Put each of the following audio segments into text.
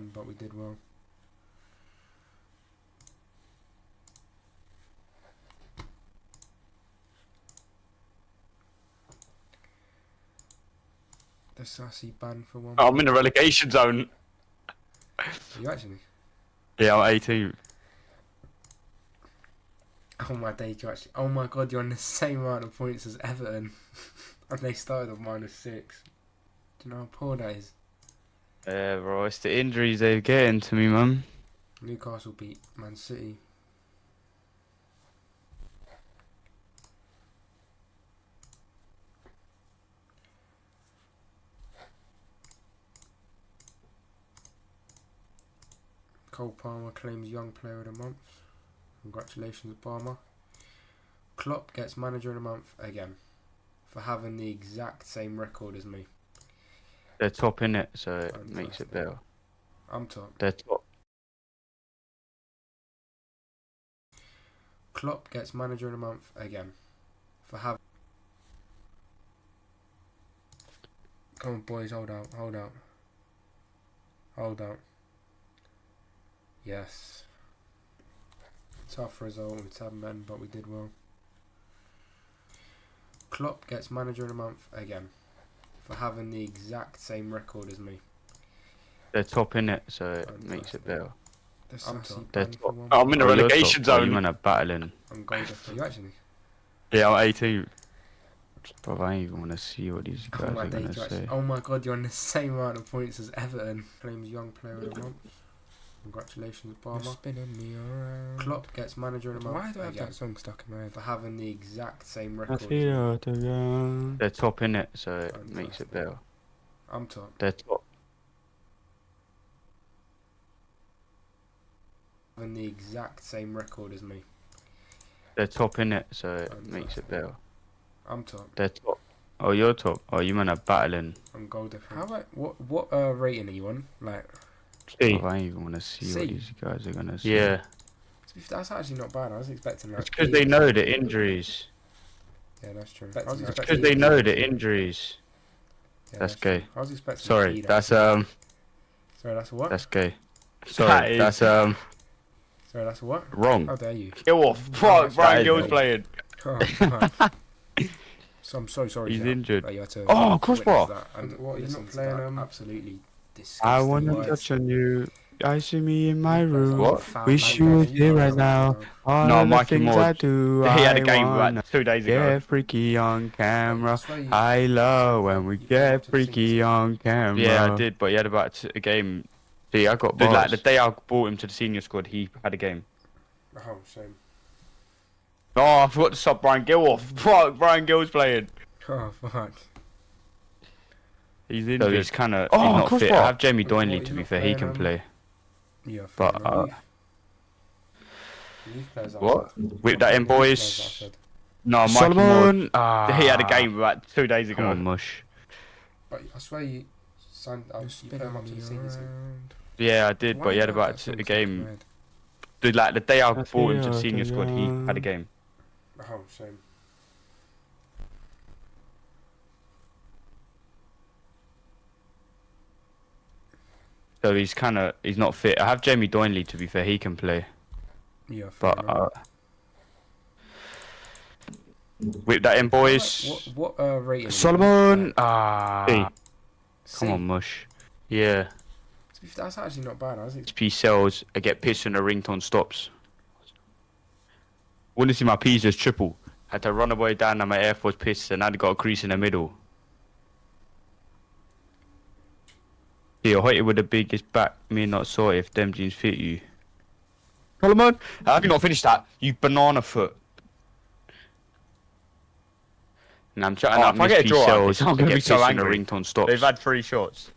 men, but we did well. The Sassy ban for one. I'm in the relegation zone. Are you actually? Yeah, I'm 18. Oh my day, you actually. Oh my god, you're on the same amount of points as Everton. And they started on -6. Do you know how poor that is? Yeah, bro, it's the injuries they're getting to me, man. Newcastle beat Man City. Cole Palmer claims Young Player of the Month. Congratulations, Palmer. Klopp gets Manager of the Month again for having the exact same record as me. They're top in it, so it Fantastic. makes it better. I'm top. They're top. Klopp gets Manager of the Month again for having. Come on, boys, hold out, hold out. Hold out. Yes. Tough result with 10 men, but we did well. Klopp gets Manager of the Month again for having the exact same record as me. They're top in it, so it Fantastic. makes it better. I'm top. They're top. I'm in the relegation zone. You man are battling. I'm goal different. You actually? Yeah, I'm 18. Bro, I don't even want to see what these guys my are day, going to say. Oh my god, you're on the same amount of points as Everton. Claims Young Player of the Month. Congratulations, Palmer. You're spinning me around. Klopp gets Manager of the Month. Why do I have that song stuck in my head? For having the exact same record. They're top in it, so it makes it better. I'm top. They're top. Having the exact same record as me. They're top in it, so it makes it better. I'm top. They're top. Oh, you're top. Oh, you man are battling. I'm goal different. How about what rating are you on? Like C. I don't even want to see what these guys are gonna say. Yeah. That's actually not bad. I was expecting like. It's because they know the injuries. Yeah, that's true. It's because they know the injuries. Yeah, that's gay. I was expecting. Sorry, that's Sorry, that's what? That's gay. Sorry, that's Sorry, that's what? wrong. How dare you? Kill off. Fuck, Brian Gill's playing. Oh, so I'm so sorry. He's Sarah, injured. that you had to crossbar. And what he's not playing absolutely disgusting. I wanna touch on you. I see me in my room. What? Wish you was here right now. All No, of the Mikey things Moore. I do. He had a I game wanna like 2 days ago. get freaky on camera. I love when we get freaky on camera. Yeah, I did, but he had about a game. See, I got bars. Like the day I brought him to the senior squad, he had a game. Oh, shame. Oh, I forgot to sub Brian Gill off. Fuck, Brian Gill's playing. Oh, fuck. He's injured. So he's kind of he's not fit. I have Jamie Doynley, to be fair. He can play. Yeah, but what? Whip that in, boys. No, Mikey Moore. He had a game about 2 days ago. Come on, mush. But I swear you signed. You put him up to the senior team. Yeah, I did, but he had about a game. Dude, like the day I brought him to the senior squad, he had a game. Oh, shame. So he's not fit. I have Jamie Doynley, to be fair. He can play. Yeah, but whip that in, boys. What rating? Solomon. Come on, mush. Yeah. That's actually not bad. XP sells. I get pissed when the ringtone stops. Want to see my P's as triple. Had to run away down and my Air Force piss and I'd got a crease in the middle. Yeah, hit it with the biggest back. Me not sure if them jeans fit you. Solomon, how have you not finished that? You banana foot. And I'm chatting up. If I get a draw, I'm gonna be so angry. The ringtone stops. They've had 3 shots.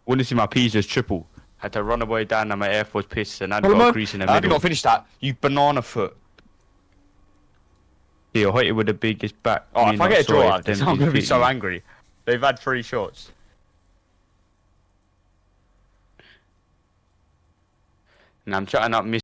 Want to see my P's as triple. Had to run away down and my Air Force piss and I'd got a crease in the middle. How have you not finished that? You banana foot. Yeah, hit it with the biggest back. If I get a draw, I'm gonna be so angry. They've had 3 shots. And I'm chatting up